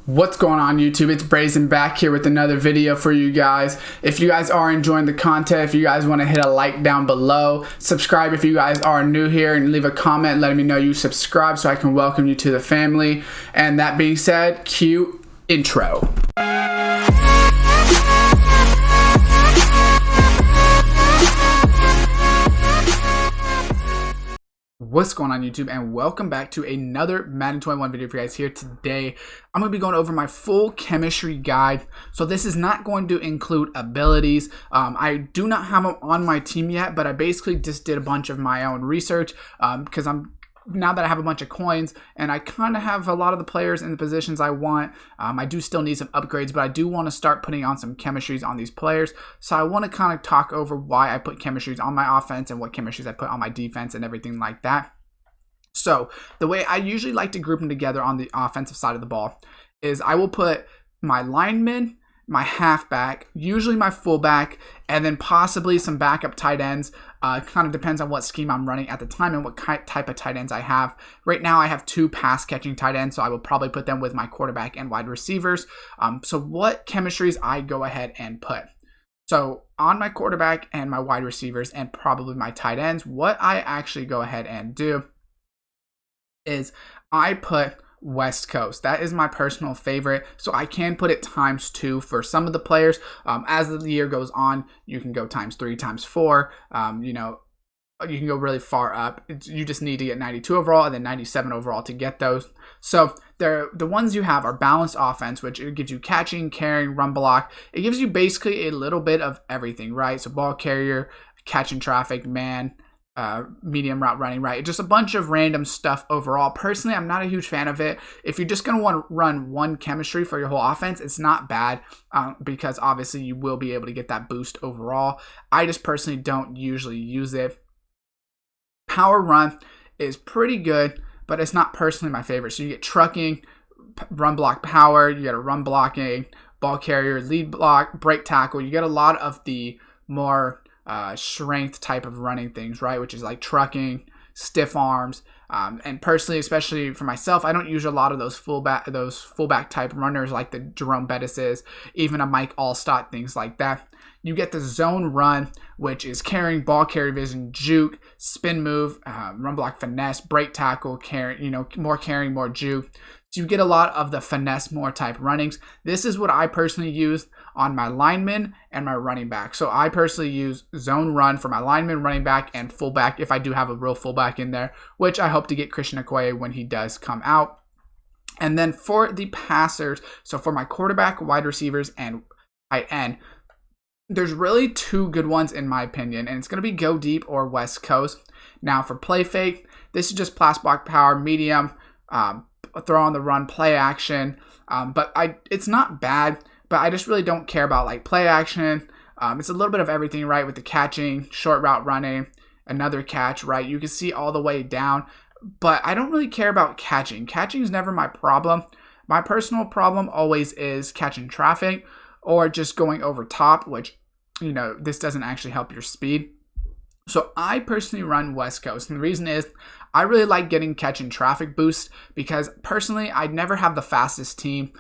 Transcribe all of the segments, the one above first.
What's going on YouTube? It's Brazen back here with another video for you guys. If you guys are enjoying the content, if you guys want to hit a like down below, subscribe if you guys are new here, and leave a comment letting me know you subscribe so I can welcome you to the family. And that being said, cue intro. What's going on YouTube, and welcome back to another Madden 21 video for you guys. Here today I'm going to be going over my full chemistry guide. So this is not going to include abilities. I do not have them on my team yet, but I basically just did a bunch of my own research because now that I have a bunch of coins and I kind of have a lot of the players in the positions I want. I do still need some upgrades, but I do want to start putting on some chemistries on these players. So I want to kind of talk over why I put chemistries on my offense and what chemistries I put on my defense and everything like that. So the way I usually like to group them together on the offensive side of the ball is I will put my lineman, my halfback, usually my fullback, and then possibly some backup tight ends. Kind of depends on what scheme I'm running at the time and what type of tight ends I have. Right now I have two pass catching tight ends, so I will probably put them with my quarterback and wide receivers. So what chemistries I go ahead and put. So on my quarterback and my wide receivers and probably my tight ends, what I actually go ahead and do is I put West Coast. That is my personal favorite, so I can put it ×2 for some of the players. As the year goes on, you can go ×3, ×4. You know, you can go really far up. You just need to get 92 overall and then 97 overall to get those. So the ones you have are balanced offense, which it gives you catching, carrying, run block. It gives you basically a little bit of everything, right? So ball carrier, catching traffic, man, medium route running, right? Just a bunch of random stuff overall. Personally, I'm not a huge fan of it. If you're just going to want to run one chemistry for your whole offense, it's not bad because obviously you will be able to get that boost overall. I just personally don't usually use it. Power run is pretty good, but it's not personally my favorite. So you get trucking, run block power, you get a run blocking, ball carrier, lead block, break tackle. You get a lot of the more strength type of running things, right? Which is like trucking, stiff arms, and personally, especially for myself, I don't use a lot of those fullback type runners like the Jerome Bettis's, even a Mike Allstott, things like that. You get the zone run, which is carrying, ball carry vision, juke, spin move, run block, finesse, break tackle, carry, more carrying, more juke. So you get a lot of the finesse more type runnings. This is what I personally use on my lineman and my running back. So I personally use zone run for my lineman, running back, and fullback if I do have a real fullback in there, which I hope to get Christian Okoye when he does come out. And then for the passers, so for my quarterback, wide receivers, and tight end, there's really two good ones in my opinion, and it's going to be Go Deep or West Coast. Now for play fake, this is just pass block power, medium, throw on the run, play action, but it's not bad, but I just really don't care about like play action. It's a little bit of everything, right? With the catching, short route running, another catch, right? You can see all the way down, but I don't really care about catching. Catching is never my problem. My personal problem always is catching traffic or just going over top, which, this doesn't actually help your speed. So I personally run West Coast, and the reason is I really like getting catch and traffic boost because personally I never have the fastest team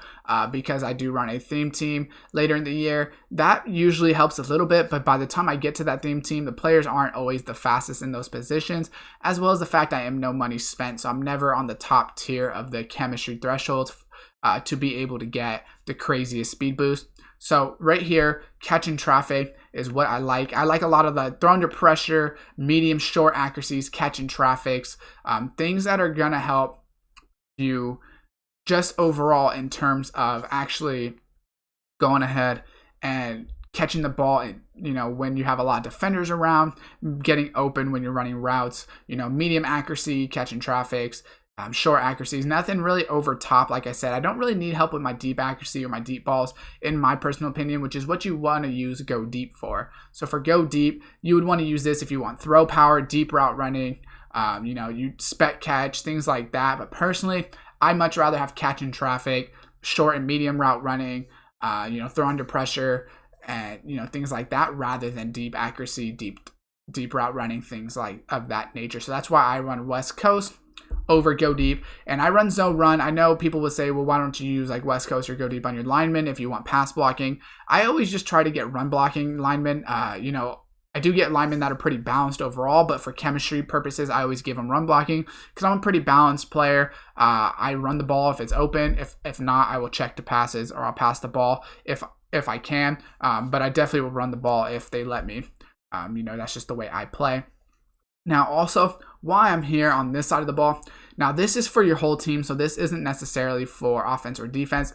because I do run a theme team later in the year. That usually helps a little bit, but by the time I get to that theme team, the players aren't always the fastest in those positions, as well as the fact I am no money spent, so I'm never on the top tier of the chemistry thresholds to be able to get the craziest speed boost. So right here, catching traffic is what I like. I like a lot of the throw under pressure, medium, short accuracies, catching traffics, things that are going to help you just overall in terms of actually going ahead and catching the ball, and when you have a lot of defenders around, getting open when you're running routes, medium accuracy, catching traffics, short accuracies, nothing really over top. Like I said, I don't really need help with my deep accuracy or my deep balls, in my personal opinion, which is what you want to use Go Deep for. So for Go Deep, you would want to use this if you want throw power, deep route running, you spec catch, things like that. But personally, I much rather have catch and traffic, short and medium route running, throw under pressure, and things like that, rather than deep accuracy, deep route running, things like of that nature. So that's why I run West Coast. over go deep, and I run zone run. I know people would say, well, why don't you use like West Coast or go deep on your linemen if you want pass blocking? I always just try to get run blocking linemen. You know, I do get linemen that are pretty balanced overall, but for chemistry purposes, I always give them run blocking because I'm a pretty balanced player. I run the ball if it's open. If not, I will check to passes, or I'll pass the ball if I can. But I definitely will run the ball if they let me. You know, that's just the way I play. Now, also, why I'm here on this side of the ball. Now, this is for your whole team, so this isn't necessarily for offense or defense.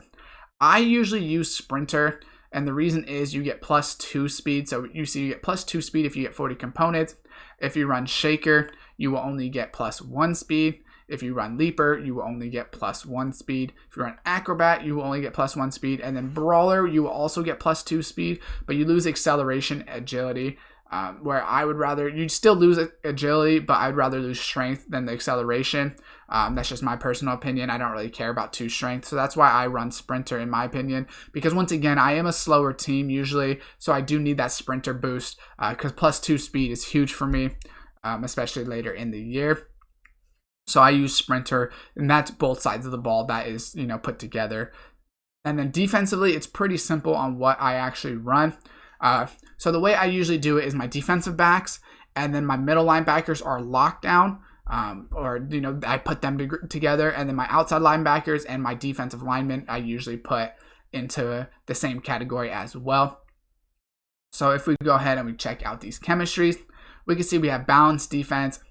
I usually use sprinter, and the reason is you get +2 speed. So you get +2 speed if you get 40 components. If you run shaker, you will only get +1 speed. If you run leaper, you will only get +1 speed. If you run acrobat, you will only get +1 speed. And then brawler, you will also get +2 speed, but you lose acceleration, agility. Where I would rather, you'd still lose agility, but I'd rather lose strength than the acceleration. That's just my personal opinion. I don't really care about 2 strength. So that's why I run sprinter in my opinion, because once again, I am a slower team usually. So I do need that sprinter boost because +2 speed is huge for me, especially later in the year. So I use sprinter, and that's both sides of the ball that is, you know, put together. And then defensively, it's pretty simple on what I actually run. So the way I usually do it is my defensive backs, and then my middle linebackers are lockdown, or, you know, I put them together, and then my outside linebackers and my defensive linemen I usually put into the same category as well. So if we go ahead and we check out these chemistries, we can see we have balanced defense,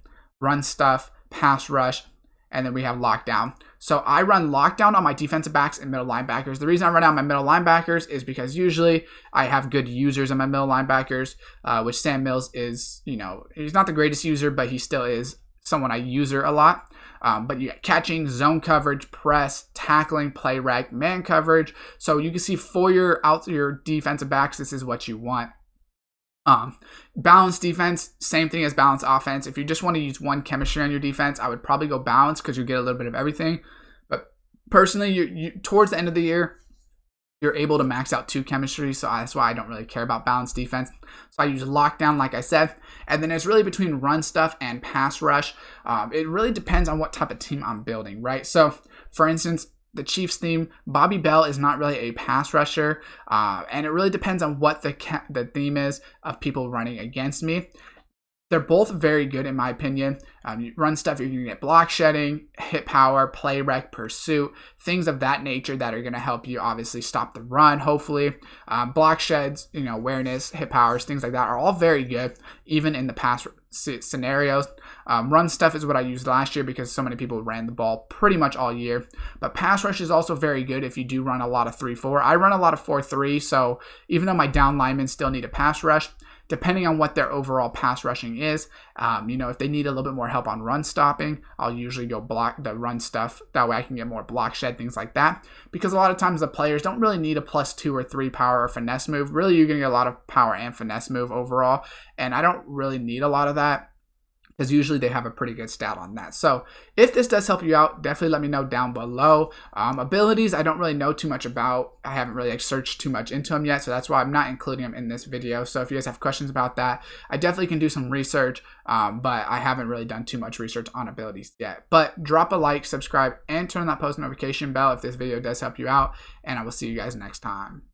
run stuff, pass rush, and then we have lockdown. So I run lockdown on my defensive backs and middle linebackers. The reason I run out my middle linebackers is because usually I have good users on my middle linebackers, which Sam Mills is, you know, he's not the greatest user, but he still is someone I user a lot. But you got catching, zone coverage, press, tackling, play rec, man coverage. So you can see for your defensive backs, this is what you want. Balanced defense, same thing as balanced offense. If you just want to use one chemistry on your defense, I would probably go balanced because you get a little bit of everything. But personally, you towards the end of the year, you're able to max out 2 chemistries, so that's why I don't really care about balanced defense. So I use lockdown, like I said, and then it's really between run stuff and pass rush. It really depends on what type of team I'm building, right? So, for instance, the Chiefs theme, Bobby Bell is not really a pass rusher, and it really depends on what the theme is of people running against me. They're both very good in my opinion. You run stuff, you're going to get block shedding, hit power, play rec, pursuit, things of that nature that are going to help you obviously stop the run, hopefully. Block sheds, you know, awareness, hit powers, things like that are all very good, even in the pass scenarios. Run stuff is what I used last year because so many people ran the ball pretty much all year. But pass rush is also very good if you do run a lot of 3-4. I run a lot of 4-3, so even though my down linemen still need a pass rush, depending on what their overall pass rushing is, you know, if they need a little bit more help on run stopping, I'll usually go block the run stuff. That way I can get more block shed, things like that. Because a lot of times the players don't really need a +2 or 3 power or finesse move. Really, you're going to get a lot of power and finesse move overall. And I don't really need a lot of that, because usually they have a pretty good stat on that. So if this does help you out, definitely let me know down below. Abilities, I don't really know too much about. I haven't really searched too much into them yet, so that's why I'm not including them in this video. So if you guys have questions about that, I definitely can do some research, but I haven't really done too much research on abilities yet. But drop a like, subscribe, and turn on that post notification bell if this video does help you out, and I will see you guys next time.